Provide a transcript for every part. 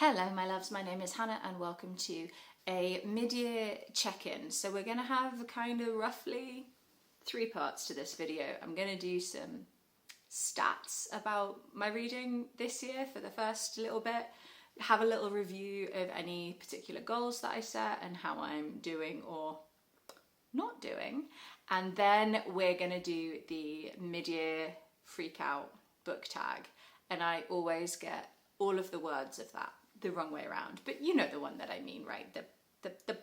Hello my loves, my name is Hannah and welcome to a mid-year check-in. So we're going to have kind of roughly 3 parts to this video. I'm going to do some stats about my reading this year for the first little bit, have a little review of any particular goals that I set and how I'm doing or not doing, and then we're going to do the mid-year Freakout book tag, and I always get all of the words of that the wrong way around, but you know the one that I mean, right? The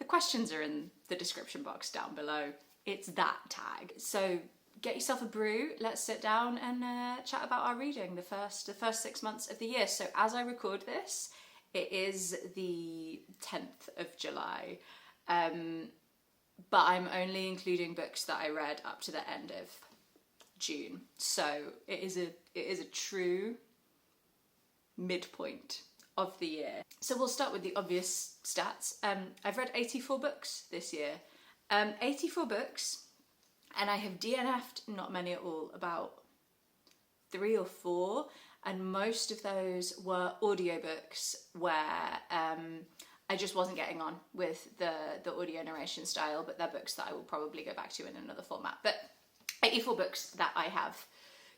questions are in the description box down below. It's that tag. So get yourself a brew, let's sit down and chat about our reading the first 6 months of the year. So as I record this, it is the 10th of July, but I'm only including books that I read up to the end of June. So it is a true midpoint of the year. So we'll start with the obvious stats. I've read 84 books this year. 84 books, and I have DNF'd not many at all, about 3 or 4, and most of those were audiobooks where I just wasn't getting on with the audio narration style, but they're books that I will probably go back to in another format. But 84 books that I have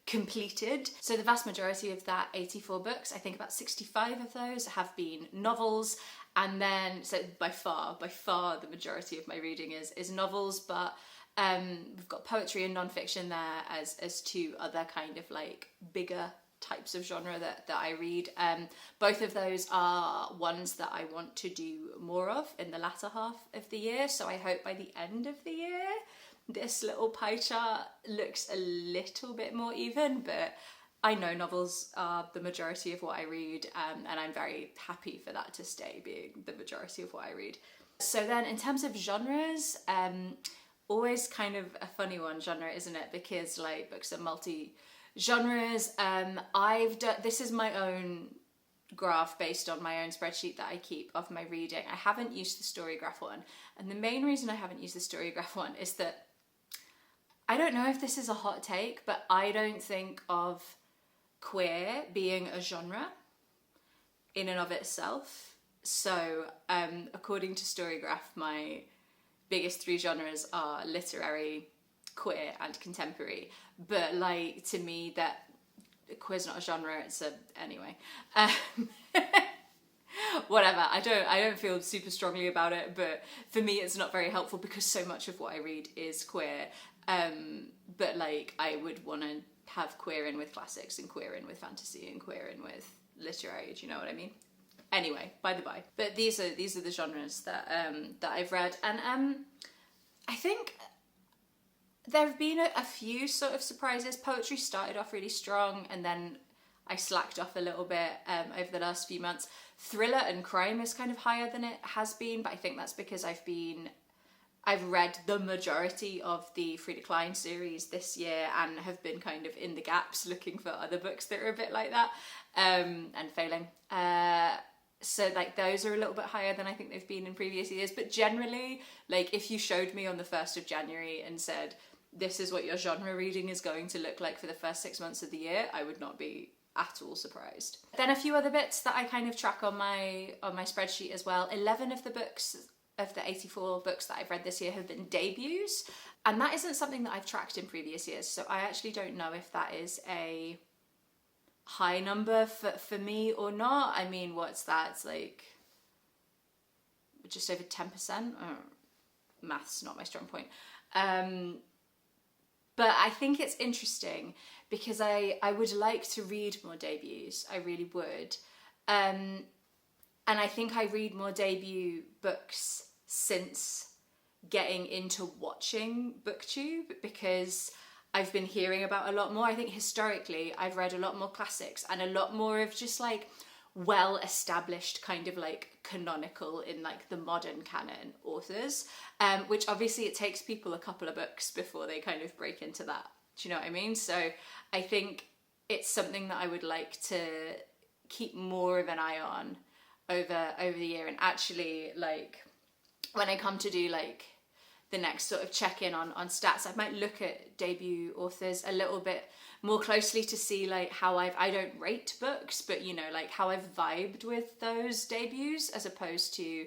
completed. So the vast majority of that 84 books, I think about 65 of those have been novels, and then so by far the majority of my reading is novels, but we've got poetry and non-fiction there as 2 other kind of like bigger types of genre that I read. Both of those are ones that I want to do more of in the latter half of the year, so I hope by the end of the year this little pie chart looks a little bit more even, but I know novels are the majority of what I read, and I'm very happy for that to stay being the majority of what I read. So then in terms of genres, always kind of a funny one, genre, isn't it? Because like books are multi-genres. This is my own graph based on my own spreadsheet that I keep of my reading. I haven't used the Storygraph one, and the main reason I haven't used the Storygraph one is that I don't know if this is a hot take, but I don't think of queer being a genre in and of itself. So according to Storygraph, my biggest 3 genres are literary, queer and contemporary, but like to me that queer's not a genre, it's a anyway. Whatever, I don't feel super strongly about it, but for me it's not very helpful because so much of what I read is queer. But like I would want to have queer in with classics and queer in with fantasy and queer in with literary, do you know what I mean? Anyway, by the by. But these are the genres that I've read, and I think there have been a few sort of surprises. Poetry started off really strong and then I slacked off a little bit over the last few months. Thriller and crime is kind of higher than it has been, but I think that's because I've read the majority of the Frida Klein series this year and have been kind of in the gaps looking for other books that are a bit like that, and failing. So like those are a little bit higher than I think they've been in previous years, but generally, like if you showed me on the 1st of January and said, this is what your genre reading is going to look like for the first 6 months of the year, I would not be at all surprised. Then a few other bits that I kind of track on my spreadsheet as well. 11 of the books of the 84 books that I've read this year have been debuts, and that isn't something that I've tracked in previous years, so I actually don't know if that is a high number for me or not. I mean, what's that? It's like just over 10%. Math's not my strong point. But I think it's interesting because I would like to read more debuts. I really would. And I think I read more debut books since getting into watching BookTube because I've been hearing about a lot more. I think historically I've read a lot more classics and a lot more of just like well-established kind of like canonical in like the modern canon authors, which obviously it takes people a couple of books before they kind of break into that. Do you know what I mean? So I think it's something that I would like to keep more of an eye on over the year, and actually like when I come to do like the next sort of check-in on stats. I might look at debut authors a little bit more closely to see like how I don't rate books, but you know, like how I've vibed with those debuts as opposed to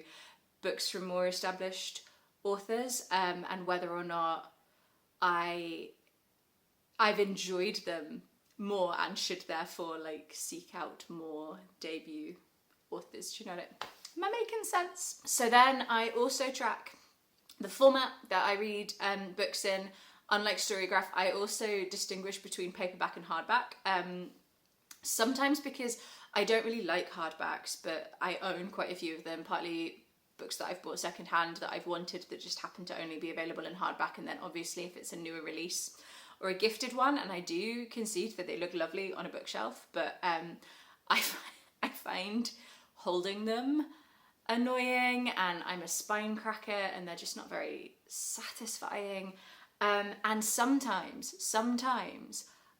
books from more established authors, and whether or not I've enjoyed them more and should therefore like seek out more debut authors. Do you know what am I making sense? So then I also track the format that I read books in. Unlike Storygraph, I also distinguish between paperback and hardback. Sometimes because I don't really like hardbacks, but I own quite a few of them, partly books that I've bought secondhand that I've wanted that just happen to only be available in hardback, and then obviously if it's a newer release or a gifted one, and I do concede that they look lovely on a bookshelf, but I find holding them annoying, and I'm a spine cracker, and they're just not very satisfying. And sometimes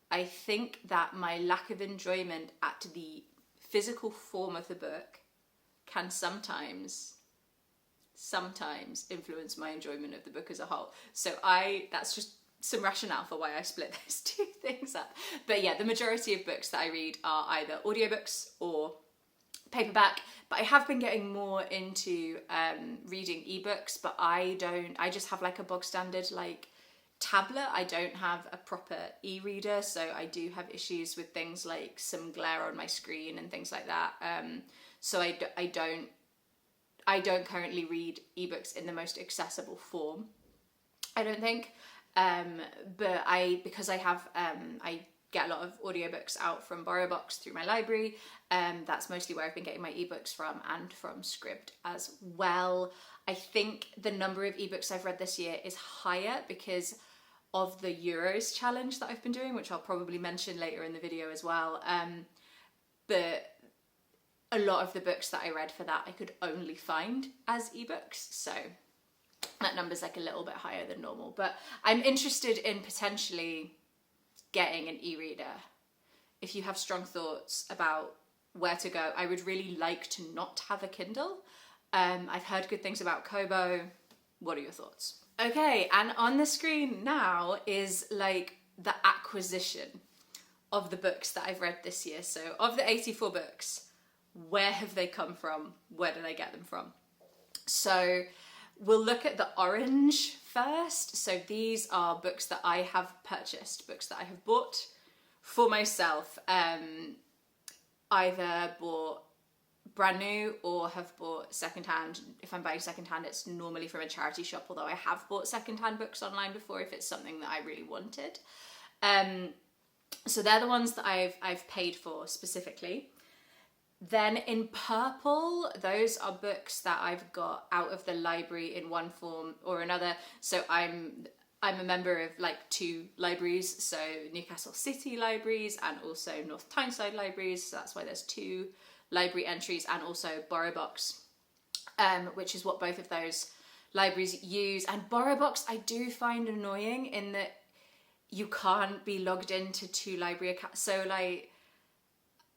I think that my lack of enjoyment at the physical form of the book can sometimes influence my enjoyment of the book as a whole. So that's just some rationale for why I split those two things up. But yeah, the majority of books that I read are either audiobooks or paperback, but I have been getting more into reading ebooks, but I just have like a bog standard like tablet. I don't have a proper e-reader, so I do have issues with things like some glare on my screen and things like that. So I don't currently read ebooks in the most accessible form, I don't think. But because I get a lot of audiobooks out from BorrowBox through my library. That's mostly where I've been getting my ebooks from, and from Scribd as well. I think the number of ebooks I've read this year is higher because of the Euros challenge that I've been doing, which I'll probably mention later in the video as well. But a lot of the books that I read for that I could only find as ebooks, so that number's like a little bit higher than normal. But I'm interested in potentially getting an e-reader. If you have strong thoughts about where to go, I would really like to not have a Kindle. I've heard good things about Kobo. What are your thoughts? Okay, and on the screen now is like the acquisition of the books that I've read this year. So of the 84 books, where have they come from? Where did I get them from? So we'll look at the orange first. So these are books that I have purchased, books that I have bought for myself, either bought brand new or have bought secondhand. If I'm buying secondhand, it's normally from a charity shop, although I have bought secondhand books online before if it's something that I really wanted. So they're the ones that I've paid for specifically. Then in purple, those are books that I've got out of the library in one form or another. So I'm a member of like two libraries, so Newcastle City Libraries and also North Tyneside Libraries. So that's why there's two library entries, and also BorrowBox, which is what both of those libraries use. And BorrowBox I do find annoying in that you can't be logged into two library accounts. So like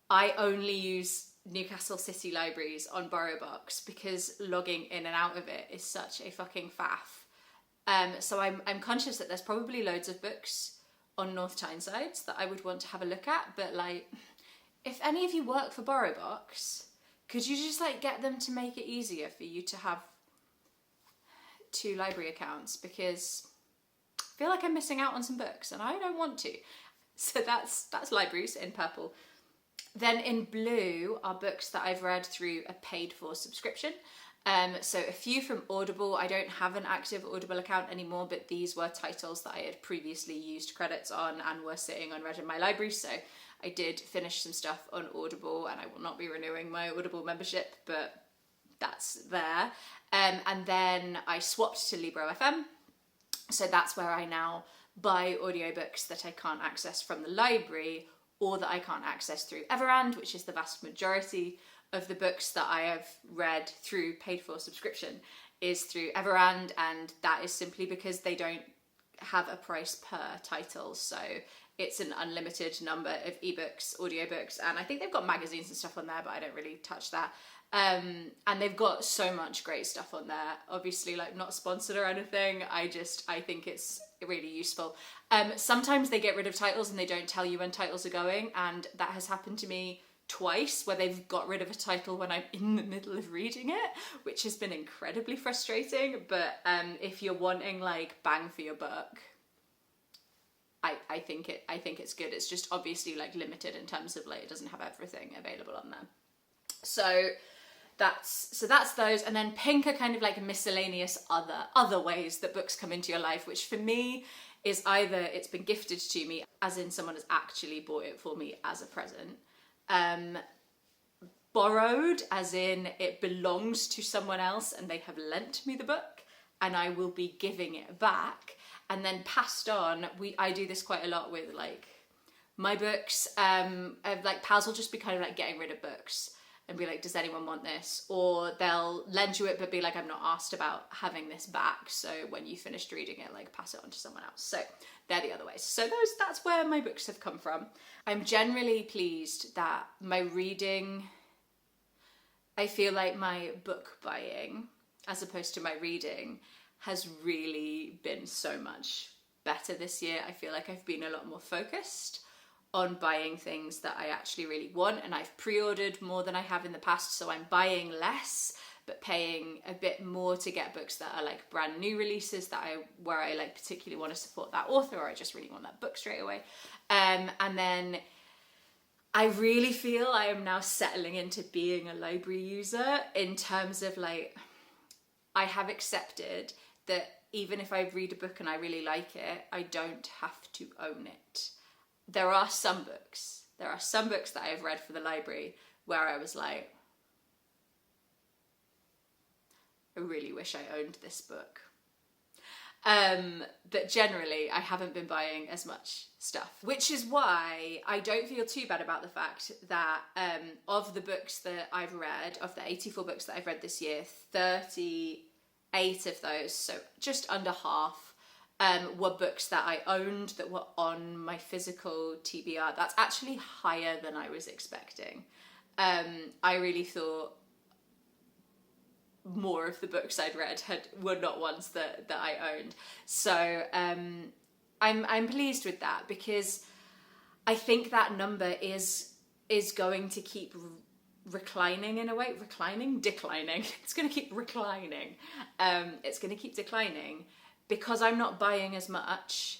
I only use Newcastle City Libraries on BorrowBox because logging in and out of it is such a fucking faff. So I'm conscious that there's probably loads of books on North Tyneside that I would want to have a look at, but like, if any of you work for BorrowBox, could you just like get them to make it easier for you to have two library accounts, because I feel like I'm missing out on some books and I don't want to. So that's libraries in purple. Then in blue are books that I've read through a paid for subscription. So a few from Audible. I don't have an active Audible account anymore, but these were titles that I had previously used credits on and were sitting unread in my library. So I did finish some stuff on Audible, and I will not be renewing my Audible membership, but that's there. And then I swapped to Libro FM. So that's where I now buy audiobooks that I can't access from the library, or that I can't access through Everand, which is the vast majority of the books that I have read through paid for subscription is through Everand, and that is simply because they don't have a price per title. So it's an unlimited number of ebooks, audiobooks, and I think they've got magazines and stuff on there, but I don't really touch that. And they've got so much great stuff on there. Obviously, like, not sponsored or anything. I think it's really useful. Sometimes they get rid of titles and they don't tell you when titles are going, and that has happened to me twice, where they've got rid of a title when I'm in the middle of reading it, which has been incredibly frustrating. But if you're wanting like bang for your buck, I think it's good. It's just obviously like limited in terms of like it doesn't have everything available on there. So that's those. And then pink are kind of like miscellaneous other ways that books come into your life, which for me is either it's been gifted to me, as in someone has actually bought it for me as a present, borrowed, as in it belongs to someone else and they have lent me the book and I will be giving it back, and then passed on. I do this quite a lot with like my books. Like pals will just be kind of like getting rid of books and be like, does anyone want this? Or they'll lend you it but be like, I'm not asked about having this back, so when you finished reading it, like pass it on to someone else. So they're the other ways. So that's where my books have come from. I'm generally pleased that my reading, I feel like my book buying, as opposed to my reading, has really been so much better this year. I feel like I've been a lot more focused on buying things that I actually really want, and I've pre-ordered more than I have in the past, so I'm buying less but paying a bit more to get books that are like brand new releases where I like particularly want to support that author, or I just really want that book straight away. And then I really feel I am now settling into being a library user, in terms of like, I have accepted that even if I read a book and I really like it, I don't have to own it. There are some books that I have read for the library where I was like, I really wish I owned this book. But generally I haven't been buying as much stuff, which is why I don't feel too bad about the fact that of the books that I've read, of the 84 books that I've read this year, 38 of those, so just under half, were books that I owned that were on my physical TBR. That's actually higher than I was expecting. I really thought more of the books I'd read were not ones that I owned. So I'm pleased with that, because I think that number is going to keep reclining in a way. Declining. It's going to keep reclining. It's going to keep declining. Because I'm not buying as much,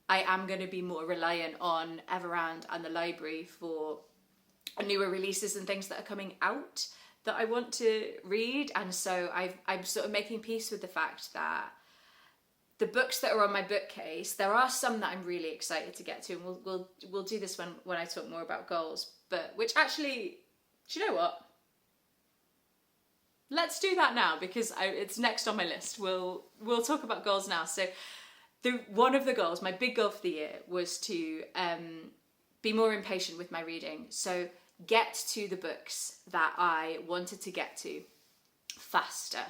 I am going to be more reliant on Everand and the library for newer releases and things that are coming out that I want to read. And so I'm sort of making peace with the fact that the books that are on my bookcase, there are some that I'm really excited to get to, and we'll do this when I talk more about goals. But which actually, do you know what? Let's do that now, because it's next on my list. We'll talk about goals now. So one of the goals, my big goal for the year, was to be more impatient with my reading. So get to the books that I wanted to get to faster.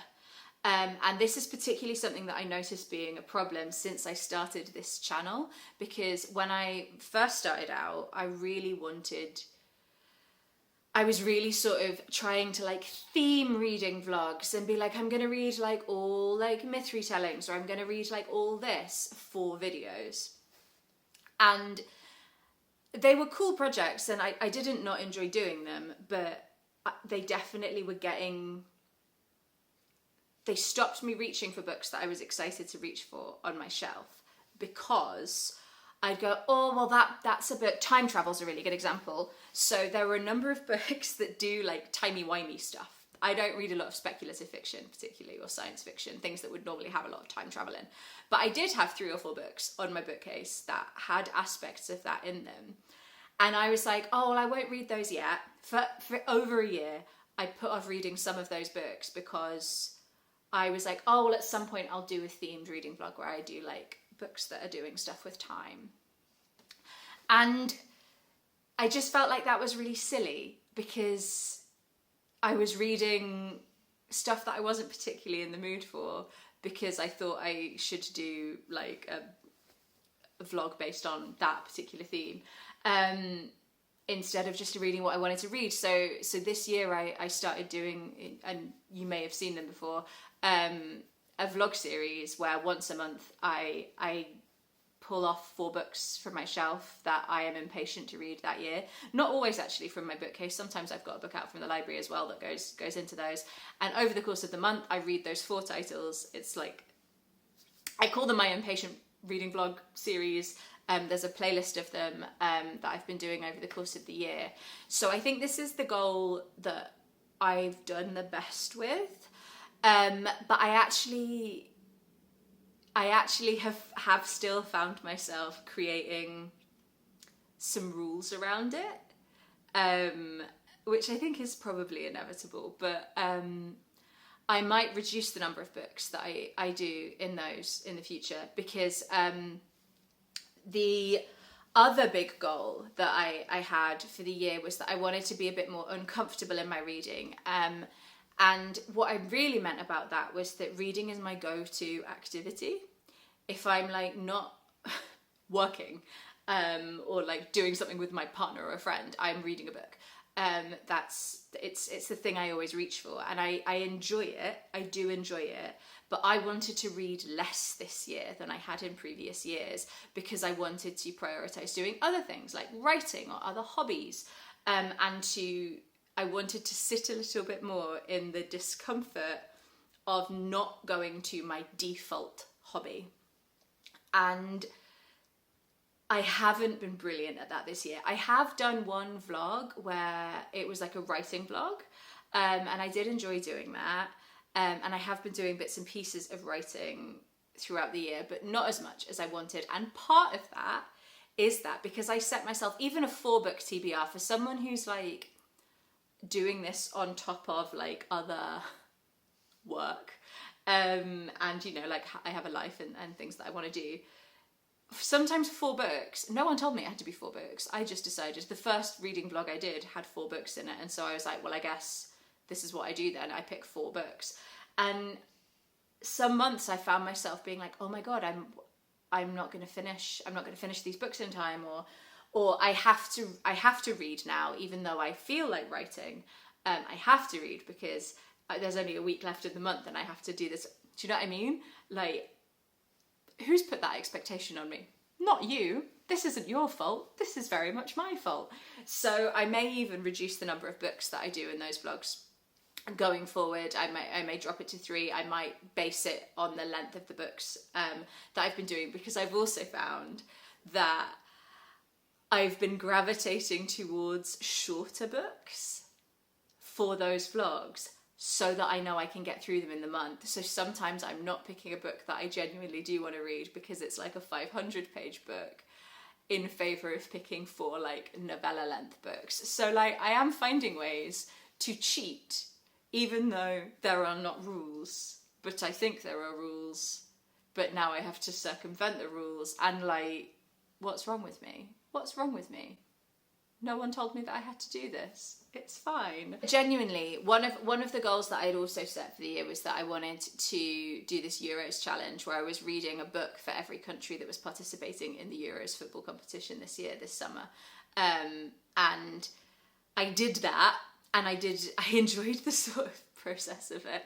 And this is particularly something that I noticed being a problem since I started this channel, because when I first started out, I was really sort of trying to like theme reading vlogs and be like, I'm going to read like all like myth retellings, or I'm going to read like all this for videos. And they were cool projects, and I didn't not enjoy doing them, but they definitely were they stopped me reaching for books that I was excited to reach for on my shelf, because I'd go, oh, well, that's a book. Time Travel's a really good example. So there were a number of books that do like timey-wimey stuff. I don't read a lot of speculative fiction, particularly, or science fiction, things that would normally have a lot of time travel in. But I did have 3 or 4 books on my bookcase that had aspects of that in them. And I was like, oh, well, I won't read those yet. For over a year, I put off reading some of those books because I was like, oh, well, at some point I'll do a themed reading vlog where I do like books that are doing stuff with time. And I just felt like that was really silly, because I was reading stuff that I wasn't particularly in the mood for, because I thought I should do like a vlog based on that particular theme, instead of just reading what I wanted to read. So this year I started doing, and you may have seen them before, a vlog series where once a month I pull off 4 books from my shelf that I am impatient to read that year. Not always actually from my bookcase. Sometimes I've got a book out from the library as well that goes into those. And over the course of the month, I read those 4 titles. It's like, I call them my impatient reading vlog series. There's a playlist of them that I've been doing over the course of the year. So I think this is the goal that I've done the best with. But I actually have still found myself creating some rules around it, which I think is probably inevitable, but I might reduce the number of books that I do in those in the future, because the other big goal that I had for the year was that I wanted to be a bit more uncomfortable in my reading. And what I really meant about that was that reading is my go-to activity. If I'm like not working or like doing something with my partner or a friend, I'm reading a book. It's the thing I always reach for, and I enjoy it. I do enjoy it, but I wanted to read less this year than I had in previous years, because I wanted to prioritize doing other things like writing or other hobbies, and I wanted to sit a little bit more in the discomfort of not going to my default hobby. And I haven't been brilliant at that this year. I have done one vlog where it was like a writing vlog, and I did enjoy doing that. And I have been doing bits and pieces of writing throughout the year, but not as much as I wanted. And part of that is that because I set myself even a 4-book TBR for someone who's like doing this on top of like other work, and you know, like I have a life and things that I want to do. Sometimes 4 books, no one told me it had to be 4 books. I just decided. The first reading vlog I did had 4 books in it, and so I was like, well, I guess this is what I do then. I pick 4 books. And some months I found myself being like, oh my god, I'm not going to finish these books in time, or I have to read now, even though I feel like writing. I have to read because there's only a week left of the month and I have to do this. Do you know what I mean? Like, who's put that expectation on me? Not you. This isn't your fault. This is very much my fault. So I may even reduce the number of books that I do in those vlogs. Going forward, I may drop it to 3. I might base it on the length of the books that I've been doing, because I've also found that I've been gravitating towards shorter books for those vlogs, so that I know I can get through them in the month. So sometimes I'm not picking a book that I genuinely do want to read because it's like a 500-page book, in favour of picking 4 like novella length books. So like I am finding ways to cheat, even though there are not rules, but I think there are rules, but now I have to circumvent the rules, and like, what's wrong with me? What's wrong with me? No one told me that I had to do this. It's fine. Genuinely, one of the goals that I'd also set for the year was that I wanted to do this Euros challenge, where I was reading a book for every country that was participating in the Euros football competition this summer. And I did that, and I enjoyed the sort of process of it,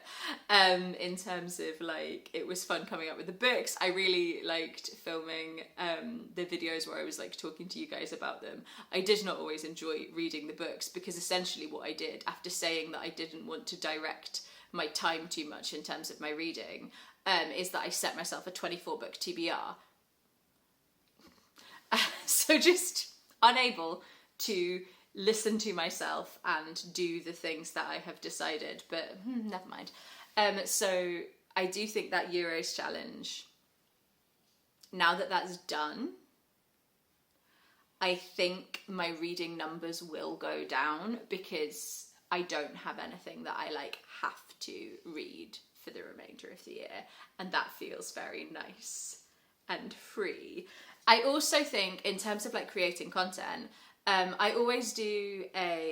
in terms of like, it was fun coming up with the books. I really liked filming the videos where I was like talking to you guys about them. I did not always enjoy reading the books, because essentially what I did, after saying that I didn't want to direct my time too much in terms of my reading, is that I set myself a 24-book TBR. So just unable to listen to myself and do the things that I have decided, but never mind. So I do think that Euros challenge, now that that's done, I think my reading numbers will go down, because I don't have anything that I like have to read for the remainder of the year, and that feels very nice and free. I also think, in terms of like creating content, I always do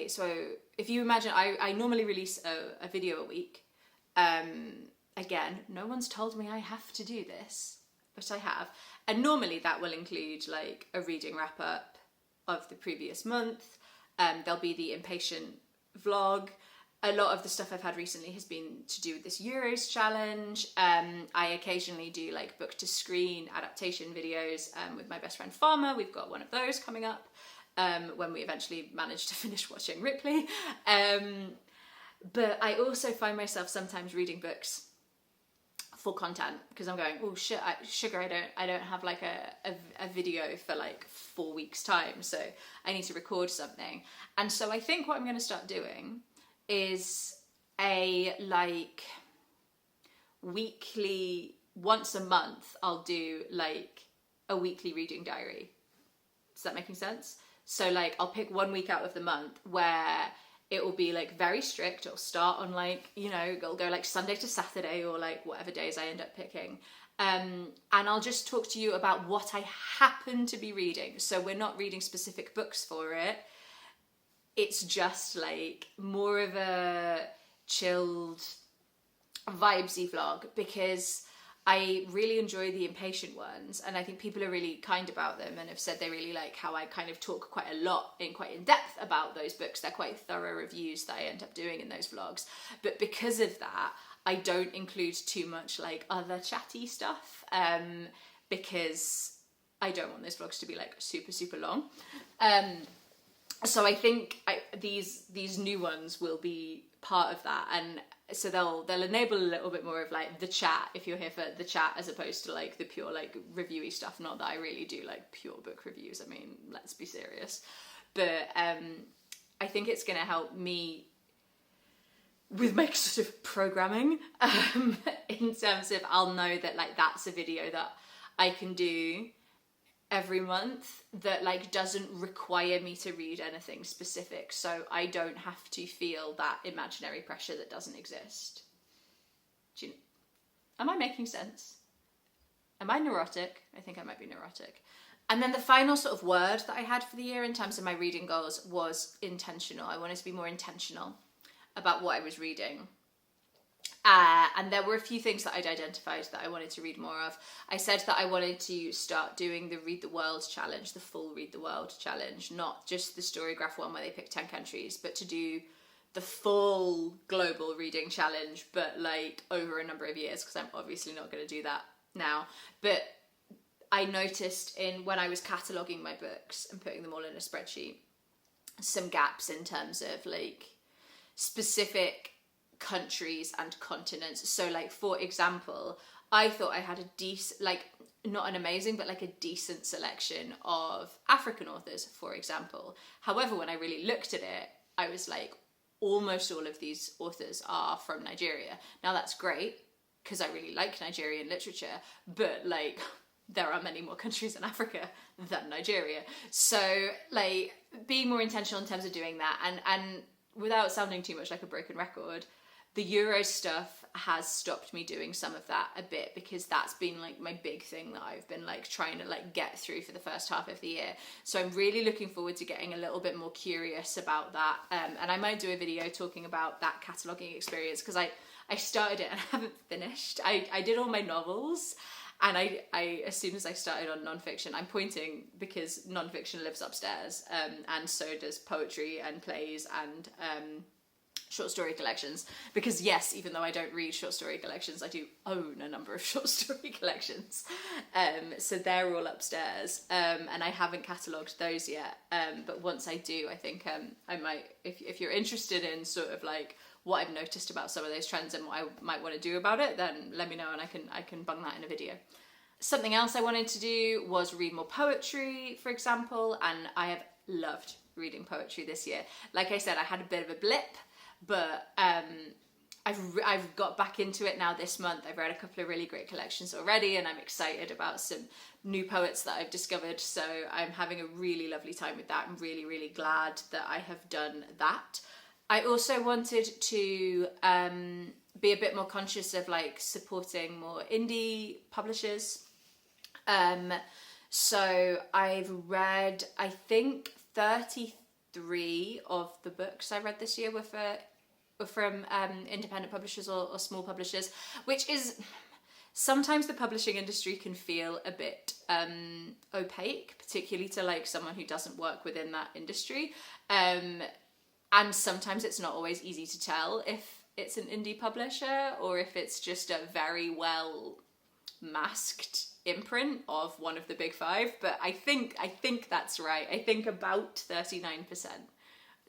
so if you imagine, I normally release a video a week. Again, no one's told me I have to do this, which I have. And normally that will include like a reading wrap up of the previous month. There'll be the impatient vlog. A lot of the stuff I've had recently has been to do with this Euros challenge. I occasionally do like book to screen adaptation videos with my best friend Farmer. We've got one of those coming up when we eventually manage to finish watching Ripley. But I also find myself sometimes reading books for content because I'm going, oh shit, sugar, I don't have like a video for like 4 weeks time, so I need to record something. And so I think what I'm going to start doing is a like weekly, once a month I'll do like a weekly reading diary. Is that making sense? So like I'll pick 1 week out of the month where it will be like very strict. It'll start on like, you know, it'll go like Sunday to Saturday or like whatever days I end up picking. And I'll just talk to you about what I happen to be reading. So we're not reading specific books for it. It's just like more of a chilled, vibesy vlog because I really enjoy the impatient ones, and I think people are really kind about them and have said they really like how I kind of talk quite a lot in quite in depth about those books. They're quite thorough reviews that I end up doing in those vlogs. But because of that, I don't include too much like other chatty stuff because I don't want those vlogs to be like super, super long. So I think these new ones will be part of that, and so they'll enable a little bit more of like the chat if you're here for the chat as opposed to like the pure like reviewy stuff. Not that I really do like pure book reviews, I mean, let's be serious. But I think it's going to help me with my sort of programming in terms of I'll know that like that's a video that I can do every month that like doesn't require me to read anything specific, so I don't have to feel that imaginary pressure that doesn't exist. Am I making sense? Am I neurotic? I think I might be neurotic. And then the final sort of word that I had for the year in terms of my reading goals was intentional. I wanted to be more intentional about what I was reading. And there were a few things that I'd identified that I wanted to read more of. I said that I wanted to start doing the Read the World challenge, the full Read the World challenge, not just the Storygraph one where they pick 10 countries, but to do the full global reading challenge, but like over a number of years, because I'm obviously not going to do that now. But I noticed when I was cataloguing my books and putting them all in a spreadsheet, some gaps in terms of like specific countries and continents. So like, for example, I thought I had a decent, like not an amazing, but like a decent selection of African authors, for example. However, when I really looked at it, I was like, almost all of these authors are from Nigeria. Now that's great because I really like Nigerian literature, but like there are many more countries in Africa than Nigeria. So like being more intentional in terms of doing that, and without sounding too much like a broken record, the Euro stuff has stopped me doing some of that a bit because that's been like my big thing that I've been like trying to like get through for the first half of the year. So I'm really looking forward to getting a little bit more curious about that. And I might do a video talking about that cataloguing experience because I started it and I haven't finished. I did all my novels, and I as soon as I started on non-fiction, I'm pointing because non-fiction lives upstairs, and so does poetry and plays and short story collections, because yes, even though I don't read short story collections, I do own a number of short story collections, so they're all upstairs, and I haven't catalogued those yet, but once I do, I think I might, if you're interested in sort of like what I've noticed about some of those trends and what I might want to do about it, then let me know and I can bung that in a video. Something else I wanted to do was read more poetry, for example, and I have loved reading poetry this year. Like I said, I had a bit of a blip, but I've got back into it now this month. I've read a couple of really great collections already, and I'm excited about some new poets that I've discovered, so I'm having a really lovely time with that. I'm really, really glad that I have done that. I also wanted to be a bit more conscious of like supporting more indie publishers. So I've read, I think 33 of the books I read this year were from independent publishers or small publishers, which is sometimes the publishing industry can feel a bit opaque, particularly to like someone who doesn't work within that industry. And sometimes it's not always easy to tell if it's an indie publisher or if it's just a very well masked imprint of one of the big five. But I think that's right. I think about 39%.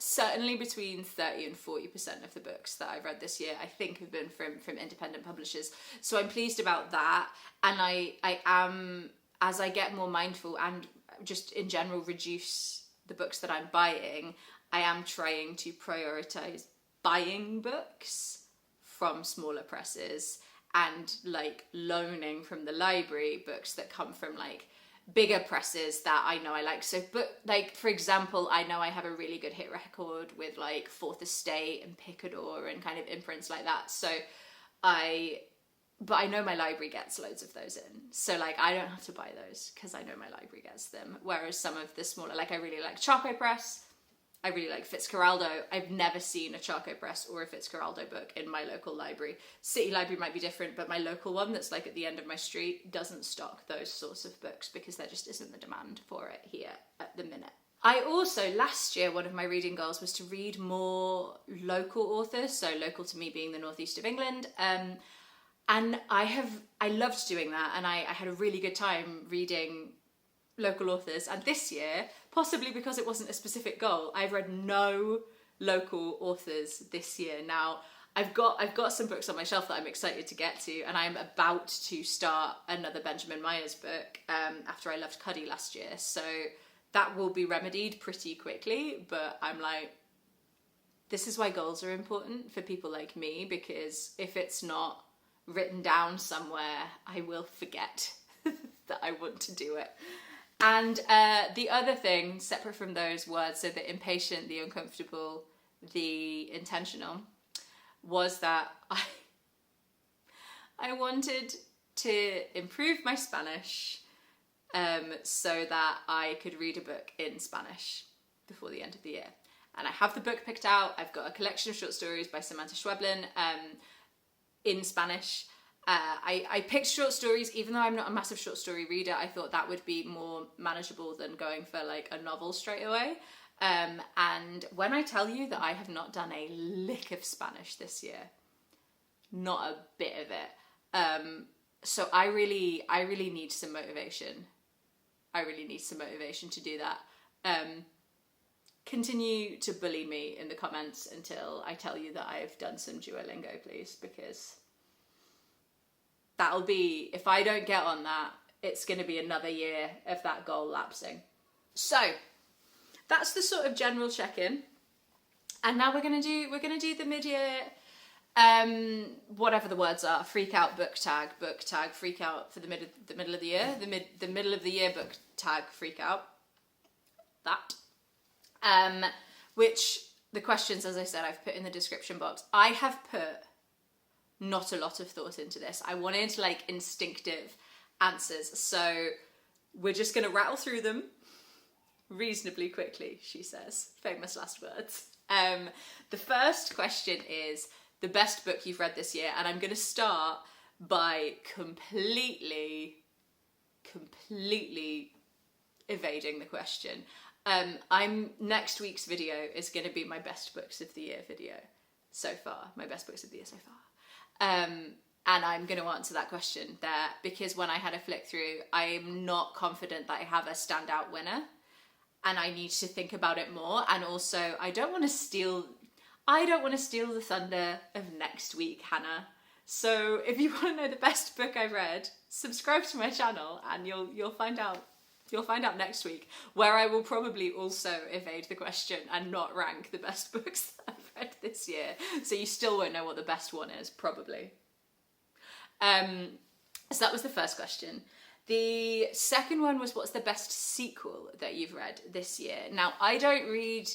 Certainly between 30 and 40% of the books that I've read this year, I think, have been from independent publishers. So I'm pleased about that. And I am, as I get more mindful and just in general reduce the books that I'm buying, I am trying to prioritize buying books from smaller presses and like loaning from the library books that come from like bigger presses that I know I like. So, but like, for example, I know I have a really good hit record with like Fourth Estate and Picador and kind of imprints like that. So but I know my library gets loads of those in. So like, I don't have to buy those because I know my library gets them. Whereas some of the smaller, like I really like Charco Press. I really like Fitzcarraldo. I've never seen a Charco Press or a Fitzcarraldo book in my local library. City Library might be different, but my local one that's like at the end of my street doesn't stock those sorts of books because there just isn't the demand for it here at the minute. I also, last year, one of my reading goals was to read more local authors, so local to me being the northeast of England. And I loved doing that, and I had a really good time reading local authors. And this year, possibly because it wasn't a specific goal, I've read no local authors this year. Now, I've got some books on my shelf that I'm excited to get to, and I'm about to start another Benjamin Myers book after I loved Cuddy last year. So that will be remedied pretty quickly, but I'm like, this is why goals are important for people like me, because if it's not written down somewhere, I will forget that I want to do it. And the other thing, separate from those words, so the impatient, the uncomfortable, the intentional, was that I wanted to improve my Spanish so that I could read a book in Spanish before the end of the year. And I have the book picked out. I've got a collection of short stories by Samantha Schweblin in Spanish. I picked short stories, even though I'm not a massive short story reader. I thought that would be more manageable than going for like a novel straight away. And when I tell you that I have not done a lick of Spanish this year, not a bit of it. So I really need some motivation. I really need some motivation to do that. Continue to bully me in the comments until I tell you that I've done some Duolingo, please, because that'll be, if I don't get on that, it's going to be another year of that goal lapsing. So that's the sort of general check-in. And now we're going to do the mid-year, whatever the words are, Freakout book tag, Freakout for the middle of the year, the middle of the year book tag, Freakout. That. Which the questions, as I said, I've put in the description box. I have put not a lot of thought into this. I wanted like instinctive answers. So we're just going to rattle through them reasonably quickly, she says. Famous last words. The first question is the best book you've read this year. And I'm going to start by completely evading the question. Next week's video is going to be my best books of the year video so far. My best books of the year so far. And I'm going to answer that question there, because when I had a flick through, I'm not confident that I have a standout winner, and I need to think about it more. And also, I don't want to steal the thunder of next week, Hannah. So if you want to know the best book I've read, subscribe to my channel, and you'll find out. You'll find out next week, where I will probably also evade the question and not rank the best books that I've read this year. So you still won't know what the best one is, probably. So that was the first question. The second one was, what's the best sequel that you've read this year? Now, I don't read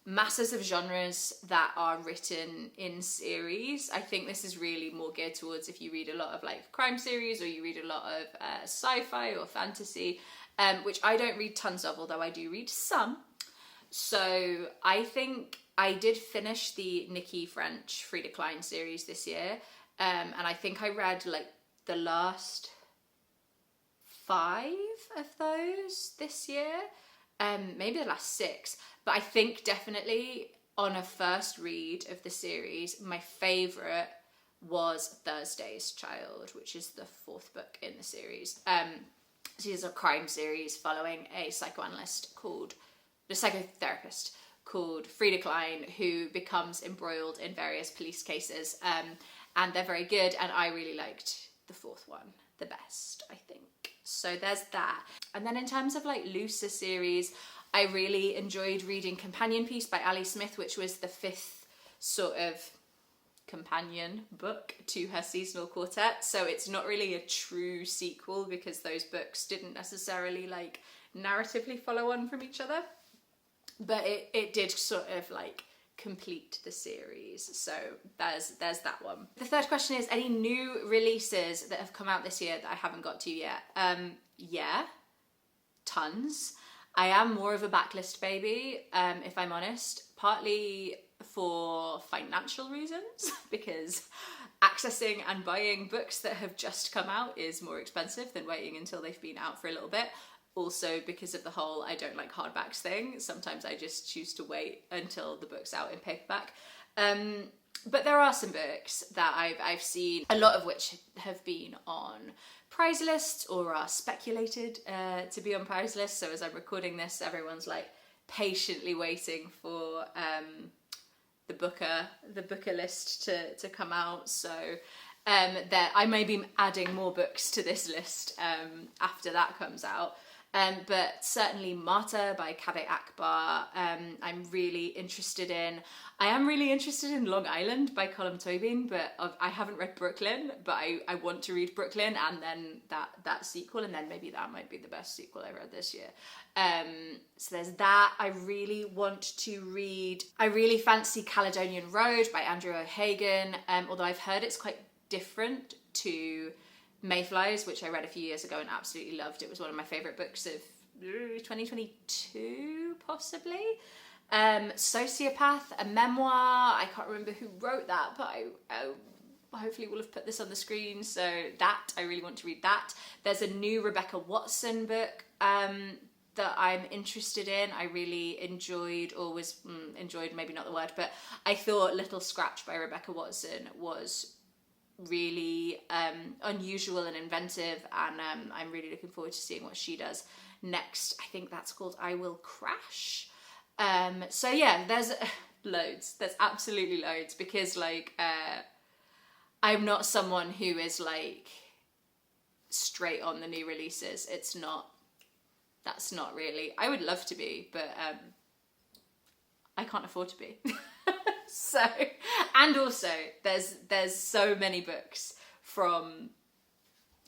masses of genres that are written in series. I think this is really more geared towards if you read a lot of like crime series, or you read a lot of sci-fi or fantasy. Which I don't read tons of, although I do read some. So I think I did finish the Nikki French Frida Klein series this year, and I think I read like the last 5 of those this year, maybe the last 6, but I think definitely on a first read of the series, my favourite was Thursday's Child, which is the 4th book in the series. This is a crime series following a psychotherapist called Frida Klein, who becomes embroiled in various police cases, and they're very good, and I really liked the 4th one the best, I think. So there's that. And then in terms of like looser series, I really enjoyed reading Companion Piece by Ali Smith, which was the 5th sort of companion book to her seasonal quartet. So it's not really a true sequel because those books didn't necessarily like narratively follow on from each other, but it did sort of like complete the series. So there's that one. The third question is any new releases that have come out this year that I haven't got to yet. Yeah, tons. I am more of a backlist baby, if I'm honest, partly for financial reasons, because accessing and buying books that have just come out is more expensive than waiting until they've been out for a little bit. Also because of the whole I don't like hardbacks thing, sometimes I just choose to wait until the book's out in paperback. But there are some books that I've seen, a lot of which have been on prize lists or are speculated to be on prize lists. So as I'm recording this, everyone's like patiently waiting for the booker list to come out. So that I may be adding more books to this list after that comes out. But certainly Marta by Kaveh Akbar, I'm really interested in. I am really interested in Long Island by Colm Tobin, but I haven't read Brooklyn, but I want to read Brooklyn and then that sequel, and then maybe that might be the best sequel I read this year. So there's that. I really fancy Caledonian Road by Andrew O'Hagan, although I've heard it's quite different to Mayflies, which I read a few years ago and absolutely loved. It was one of my favourite books of 2022, possibly. Sociopath, a memoir. I can't remember who wrote that, but I hopefully will have put this on the screen. So that, I really want to read that. There's a new Rebecca Watson book that I'm interested in. I really enjoyed, or was enjoyed, maybe not the word, but I thought Little Scratch by Rebecca Watson was really unusual and inventive, and I'm really looking forward to seeing what she does next. I think that's called I Will Crash. So yeah, there's loads. There's absolutely loads, because like I'm not someone who is like straight on the new releases. That's not really. I would love to be, but I can't afford to be. So, and also there's so many books from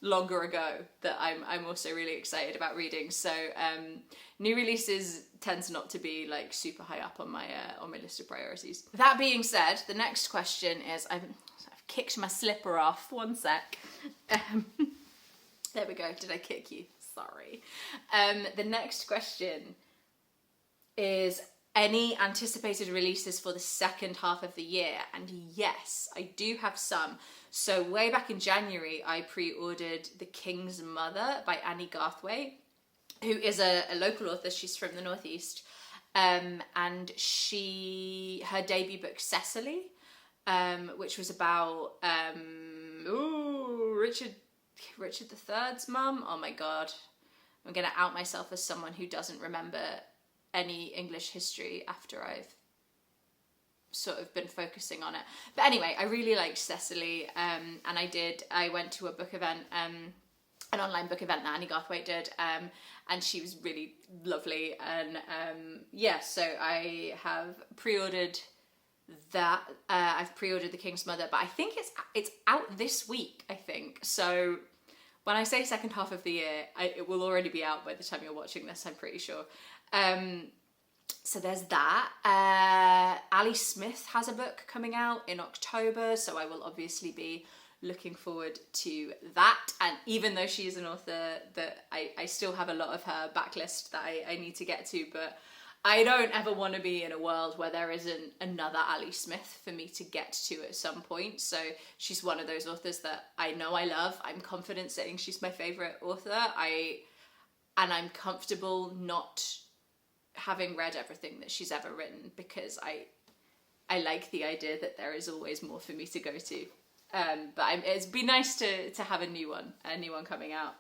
longer ago that I'm also really excited about reading. So new releases tends not to be like super high up on my list of priorities. That being said, the next question is I've kicked my slipper off. One sec. There we go. Did I kick you? Sorry. The next question is any anticipated releases for the second half of the year? And yes, I do have some. So way back in January, I pre-ordered The King's Mother by Annie Garthwaite, who is a local author. She's from the Northeast. And her debut book, Cecily, which was about Richard III's mum. Oh my God. I'm going to out myself as someone who doesn't remember any English history after I've sort of been focusing on it. But anyway, I really liked Cecily, and I went to a book event, an online book event that Annie Garthwaite did, and she was really lovely, and yeah, so I have pre-ordered that. I've pre-ordered The King's Mother, but I think it's out this week, I think. So when I say second half of the year, it will already be out by the time you're watching this, I'm pretty sure. So there's that. Ali Smith has a book coming out in October, so I will obviously be looking forward to that. And even though she is an author that I still have a lot of her backlist that I need to get to, but I don't ever want to be in a world where there isn't another Ali Smith for me to get to at some point. So she's one of those authors that I know I love. I'm confident saying she's my favourite author. And I'm comfortable not having read everything that she's ever written, because I like the idea that there is always more for me to go to. But it'd be nice to have a new one coming out.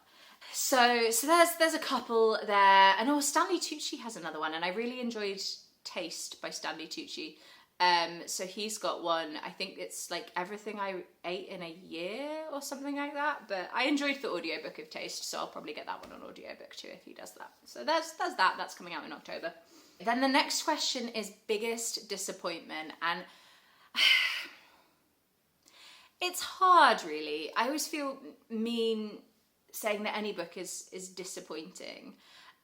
So there's a couple there, and Stanley Tucci has another one, and I really enjoyed Taste by Stanley Tucci. So he's got one, I think it's like Everything I Ate in a Year or something like that, but I enjoyed the audiobook of Taste, so I'll probably get that one on audiobook too if he does that. So that's coming out in October. Then the next question is biggest disappointment, and it's hard really. I always feel mean saying that any book is disappointing.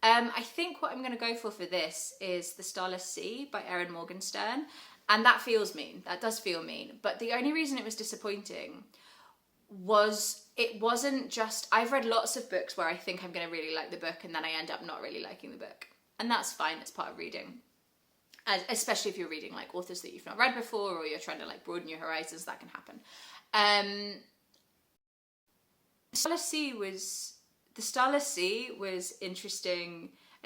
I think what I'm going to go for this is The Starless Sea by Erin Morgenstern, and that feels mean. That does feel mean. But the only reason it was disappointing was it wasn't just... I've read lots of books where I think I'm going to really like the book and then I end up not really liking the book. And that's fine, it's part of reading. Especially if you're reading like authors that you've not read before, or you're trying to like broaden your horizons, that can happen. The Starless Sea was an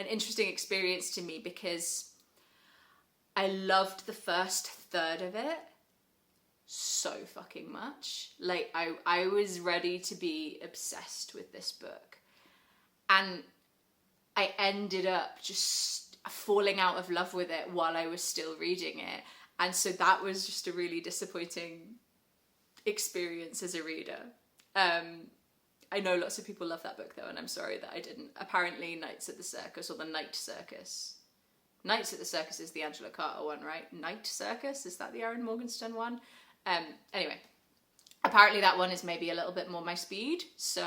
interesting experience to me, because I loved the first third of it so fucking much. Like I was ready to be obsessed with this book, and I ended up just falling out of love with it while I was still reading it, and so that was just a really disappointing experience as a reader. I know lots of people love that book though, and I'm sorry that I didn't. Apparently Nights at the Circus, or the Night Circus. Nights at the Circus is the Angela Carter one, right? Night Circus, is that the Erin Morgenstern one? Anyway, apparently that one is maybe a little bit more my speed, so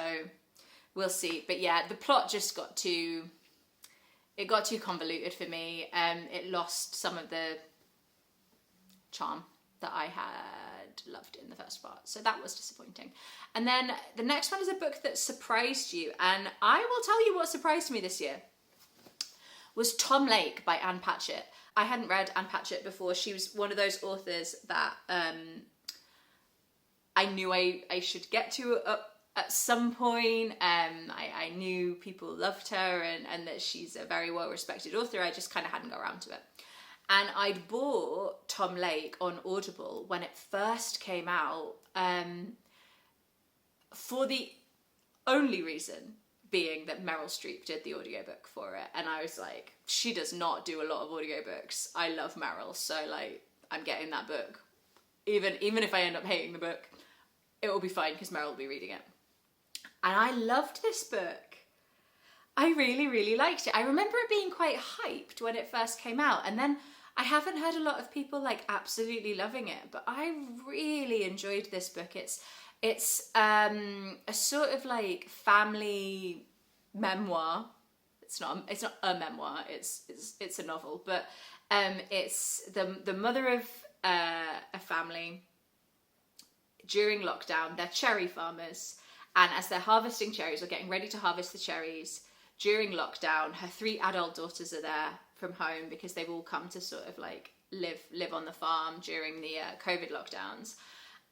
we'll see. But yeah, the plot just got too convoluted for me. It lost some of the charm that I had loved in the first part, so that was disappointing. And then the next one is a book that surprised you, and I will tell you what surprised me this year was Tom Lake by Anne Patchett. I hadn't read Anne Patchett before. She was one of those authors that I knew I should get to at some point. I knew people loved her, and that she's a very well-respected author. I just kind of hadn't got around to it. And I'd bought Tom Lake on Audible when it first came out, for the only reason being that Meryl Streep did the audiobook for it. And I was like, she does not do a lot of audiobooks. I love Meryl, so like, I'm getting that book. Even if I end up hating the book, it will be fine because Meryl will be reading it. And I loved this book. I really, really liked it. I remember it being quite hyped when it first came out, and then I haven't heard a lot of people like absolutely loving it, but I really enjoyed this book. It's a sort of like family memoir. It's not a memoir. It's a novel, but it's the mother of a family during lockdown. They're cherry farmers, and as they're harvesting cherries or getting ready to harvest the cherries during lockdown, her 3 adult daughters are there from home because they've all come to sort of like live on the farm during the COVID lockdowns.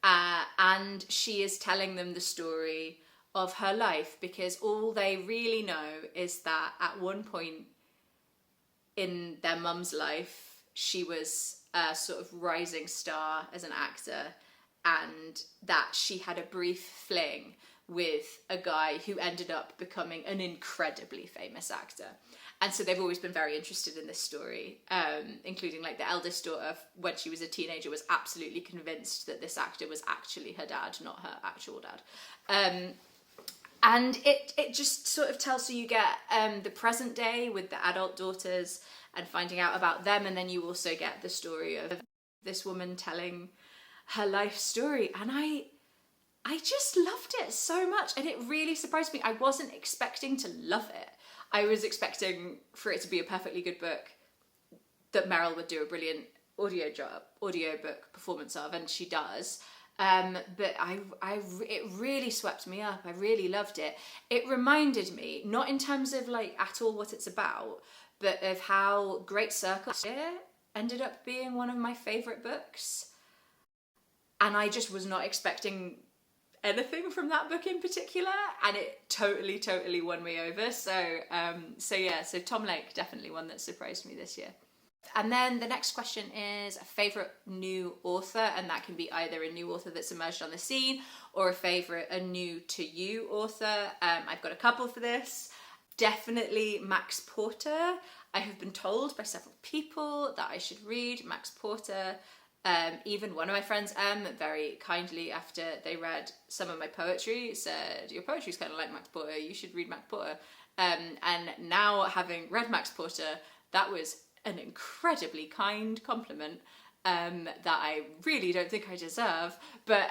And she is telling them the story of her life, because all they really know is that at one point in their mum's life, she was a sort of rising star as an actor, and that she had a brief fling with a guy who ended up becoming an incredibly famous actor. And so they've always been very interested in this story, including like the eldest daughter, when she was a teenager, was absolutely convinced that this actor was actually her dad, not her actual dad. And it just sort of tells you get the present day with the adult daughters and finding out about them, and then you also get the story of this woman telling her life story. And I just loved it so much, and it really surprised me. I wasn't expecting to love it. I was expecting for it to be a perfectly good book that Meryl would do a brilliant audiobook performance of, and she does. But it really swept me up. I really loved it. It reminded me, not in terms of like at all what it's about, but of how Great Circle ended up being one of my favourite books. And I just was not expecting anything from that book in particular, and it totally won me over. So Tom Lake, definitely one that surprised me this year. And then the next question is a favourite new author, and that can be either a new author that's emerged on the scene or a new to you author. I've got a couple for this. Definitely Max Porter. I have been told by several people that I should read Max Porter. Even one of my friends, very kindly, after they read some of my poetry, said, your poetry's kind of like Max Porter, you should read Max Porter. And now, having read Max Porter, that was an incredibly kind compliment that I really don't think I deserve, but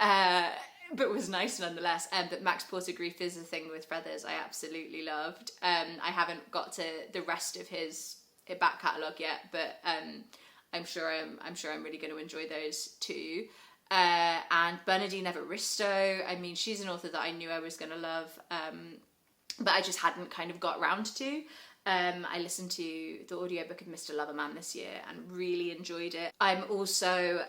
was nice nonetheless. But Max Porter, Grief is a Thing with Feathers, I absolutely loved. I haven't got to the rest of his back catalogue yet, but I'm sure I'm really going to enjoy those too. And Bernardine Evaristo, I mean, she's an author that I knew I was going to love, but I just hadn't kind of got round to. I listened to the audiobook of Mr. Loverman this year and really enjoyed it. I'm also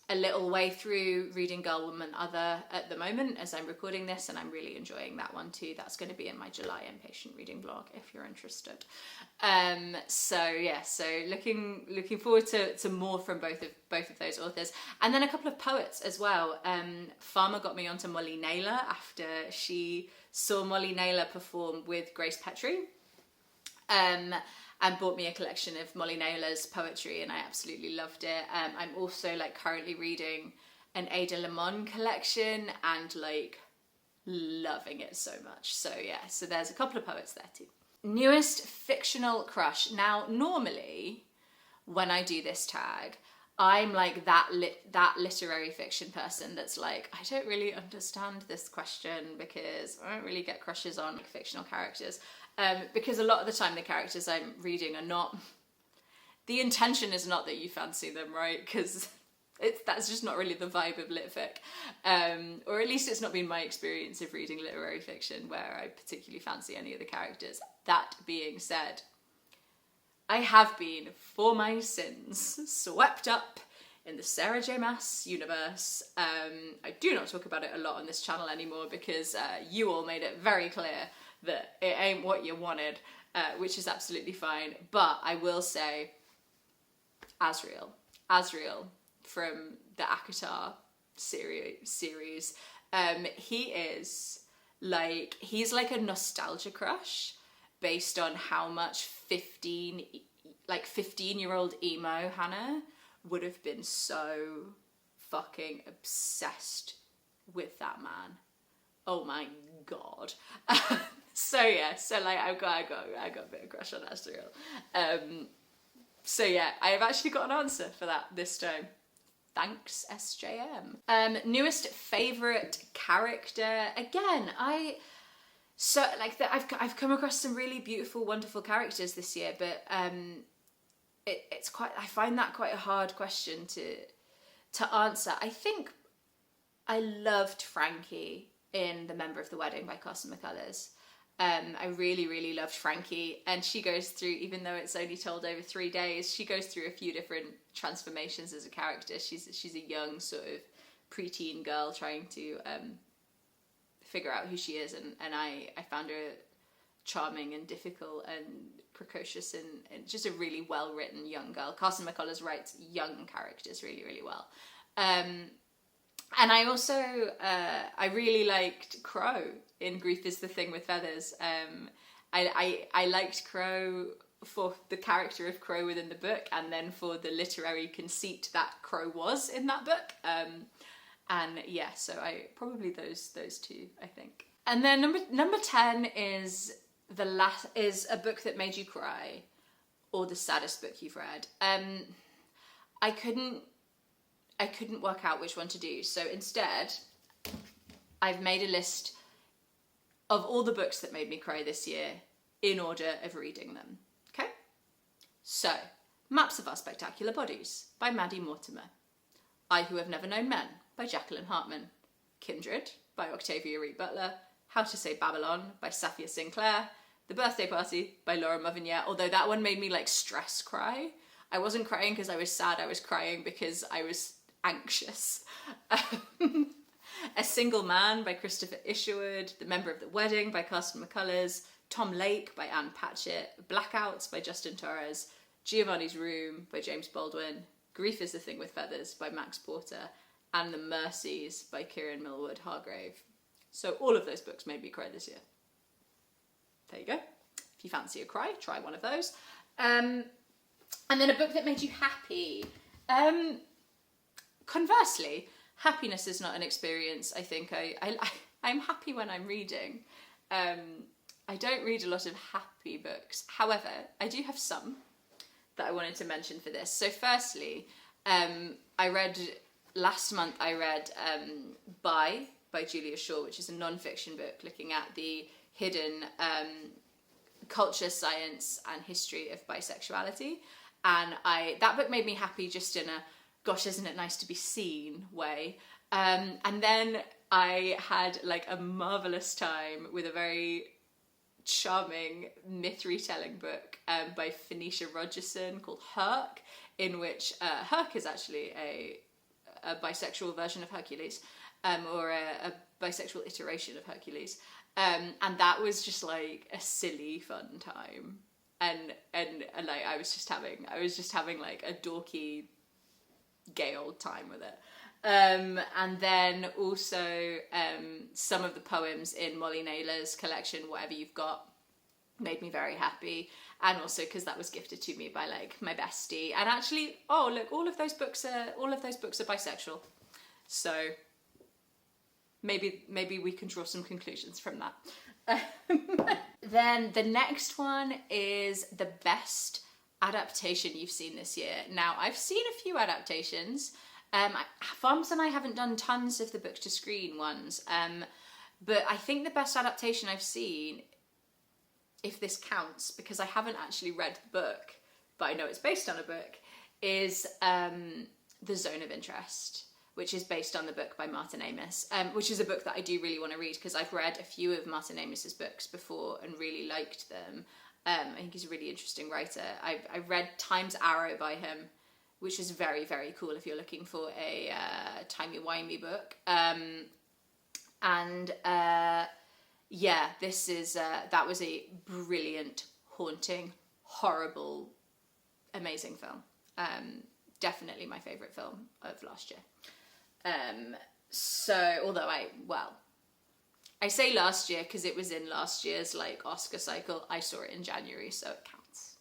a little way through reading Girl, Woman, Other at the moment as I'm recording this, and I'm really enjoying that one too. That's going to be in my July Impatient Reading blog if you're interested. So looking forward to more from both of those authors, and then a couple of poets as well. Farmer got me onto Molly Naylor after she saw Molly Naylor perform with Grace Petrie. And bought me a collection of Molly Naylor's poetry, and I absolutely loved it. I'm also currently reading an Ada Limon collection and loving it so much. So there's a couple of poets there too. Newest fictional crush. Now, normally when I do this tag, I'm that literary fiction person that's I don't really understand this question because I don't really get crushes on fictional characters. Because a lot of the time the characters I'm reading are not, the intention is not that you fancy them, right? Because that's just not really the vibe of lit fic. Or at least it's not been my experience of reading literary fiction where I particularly fancy any of the characters. That being said, I have been, for my sins, swept up in the Sarah J. Maas universe. I do not talk about it a lot on this channel anymore because you all made it very clear that it ain't what you wanted, which is absolutely fine. But I will say, Asriel from the ACOTAR series, he is he's a nostalgia crush based on how much 15-year-old emo Hannah would have been so fucking obsessed with that man. Oh my god. I've got a bit of crush on Asriel. I've actually got an answer for that this time. Thanks, SJM. Newest favourite character. Again, I've come across some really beautiful, wonderful characters this year, but I find that quite a hard question to answer. I think I loved Frankie in The Member of the Wedding by Carson McCullers. I really loved Frankie, and she goes through, even though it's only told over 3 days, she goes through a few different transformations as a character. She's a young sort of preteen girl trying to figure out who she is, and I found her charming and difficult and precocious and just a really well written young girl. Carson McCullers writes young characters really well. And I also, I really liked Crow in Grief is the Thing with Feathers. I liked Crow for the character of Crow within the book, and then for the literary conceit that Crow was in that book. So I probably those two, I think. And then number 10 is is a book that made you cry, or the saddest book you've read. I couldn't work out which one to do, so instead I've made a list of all the books that made me cry this year in order of reading them. Okay? So, Maps of Our Spectacular Bodies by Maddie Mortimer. I Who Have Never Known Men by Jacqueline Hartman. Kindred by Octavia Reed Butler. How to Say Babylon by Safia Sinclair. The Birthday Party by Laura Muvinier, although that one made me like stress cry. I wasn't crying because I was sad, I was crying because I was anxious. A Single Man by Christopher Isherwood, The Member of the Wedding by Carsten McCullers, Tom Lake by Anne Patchett, Blackouts by Justin Torres, Giovanni's Room by James Baldwin, Grief is the Thing with Feathers by Max Porter, and The Mercies by Kieran Millwood Hargrave. So all of those books made me cry this year. There you go. If you fancy a cry, try one of those. And then a book that made you happy. Conversely, happiness is not an experience. I think I'm happy when I'm reading. I don't read a lot of happy books. However, I do have some that I wanted to mention for this. So firstly, last month I read by Julia Shaw, which is a non-fiction book looking at the hidden culture, science and history of bisexuality. And that book made me happy just in a, gosh, isn't it nice to be seen way. And then I had like a marvellous time with a very charming myth retelling book by Phoenicia Rogerson called Herc, in which Herc is actually a bisexual version of Hercules, or a bisexual iteration of Hercules. And that was just like a silly fun time. And like I was just having like a dorky gay old time with it. And then also some of the poems in Molly Naylor's collection, Whatever You've Got, made me very happy. And also because that was gifted to me by like my bestie. And actually, oh look, all of those books are bisexual. So maybe we can draw some conclusions from that. Then the next one is the best adaptation you've seen this year. Now, I've seen a few adaptations. Farms and I haven't done tons of the book to screen ones, but I think the best adaptation I've seen, if this counts, because I haven't actually read the book, but I know it's based on a book, is The Zone of Interest, which is based on the book by Martin Amis, which is a book that I do really want to read because I've read a few of Martin Amis's books before and really liked them. I think he's a really interesting writer. I read Time's Arrow by him, which is very, very cool if you're looking for a timey-wimey book. That was a brilliant, haunting, horrible, amazing film. Definitely my favourite film of last year. Although I say last year because it was in last year's like Oscar cycle. I saw it in January, so it counts.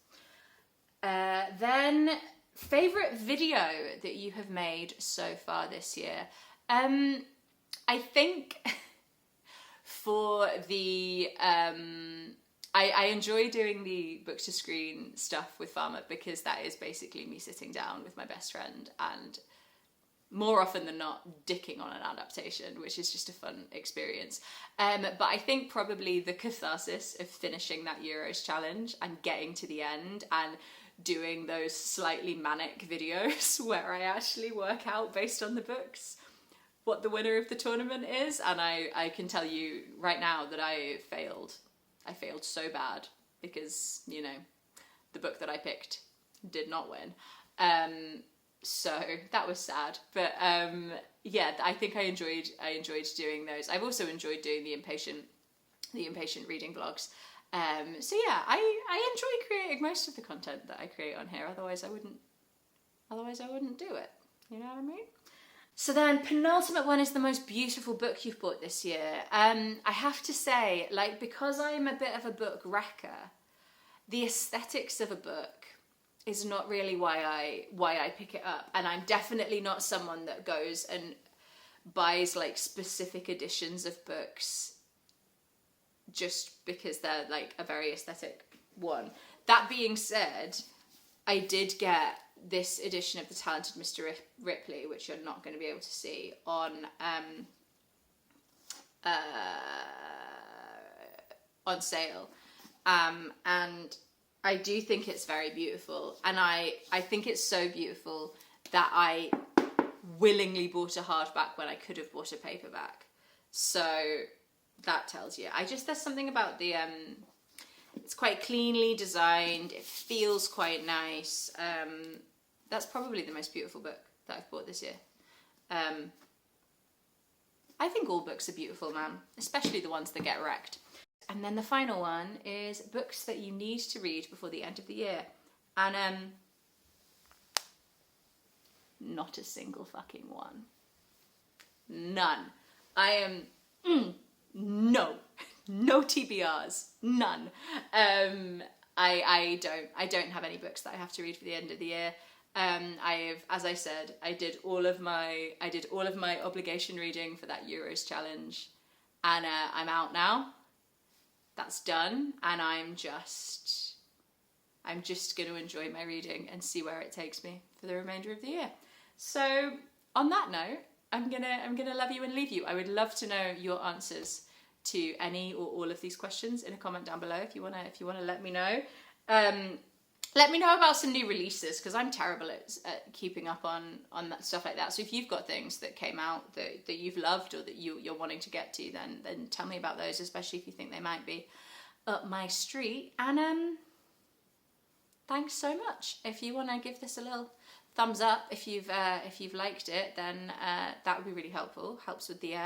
Then favourite video that you have made so far this year. I think for the I enjoy doing the book to screen stuff with Farmer because that is basically me sitting down with my best friend and more often than not dicking on an adaptation, which is just a fun experience. But I think probably the catharsis of finishing that Euros challenge and getting to the end and doing those slightly manic videos where I actually work out based on the books what the winner of the tournament is. And I can tell you right now that I failed. I failed so bad because, you know, the book that I picked did not win. So that was sad, but yeah, I think I enjoyed doing those. I've also enjoyed doing the impatient reading vlogs. So yeah, I enjoy creating most of the content that I create on here. Otherwise I wouldn't do it. You know what I mean? So then penultimate one is the most beautiful book you've bought this year. I have to say, like, because I'm a bit of a book wrecker, the aesthetics of a book is not really why I pick it up. And I'm definitely not someone that goes and buys like specific editions of books just because they're like a very aesthetic one. That being said, I did get this edition of The Talented Mr. Ripley, which you're not going to be able to see, on sale. And I do think it's very beautiful, and I think it's so beautiful that I willingly bought a hardback when I could have bought a paperback. So that tells you. There's something about the It's quite cleanly designed. It feels quite nice. That's probably the most beautiful book that I've bought this year. I think all books are beautiful, man, especially the ones that get wrecked. And then the final one is books that you need to read before the end of the year. And not a single fucking one. None. I am no TBRs, none. I don't have any books that I have to read for the end of the year. As I said, I did all of my obligation reading for that Euros challenge, and I'm out now. That's done, and I'm just going to enjoy my reading and see where it takes me for the remainder of the year. So on that note, I'm gonna love you and leave you. I would love to know your answers to any or all of these questions in a comment down below if you wanna let me know. Let me know about some new releases, because I'm terrible at keeping up on that stuff like that. So if you've got things that came out that you've loved or that you're wanting to get to, then tell me about those, especially if you think they might be up my street. And thanks so much. If you want to give this a little thumbs up, if you've liked it, then that would be really helpful. Helps with the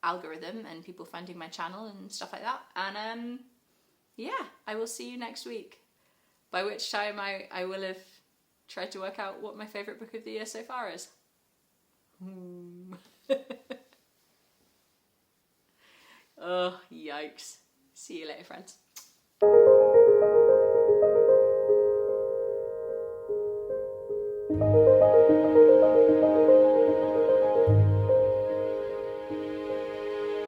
algorithm and people finding my channel and stuff like that. And yeah, I will see you next week. By which time I will have tried to work out what my favourite book of the year so far is. Oh, yikes. See you later, friends.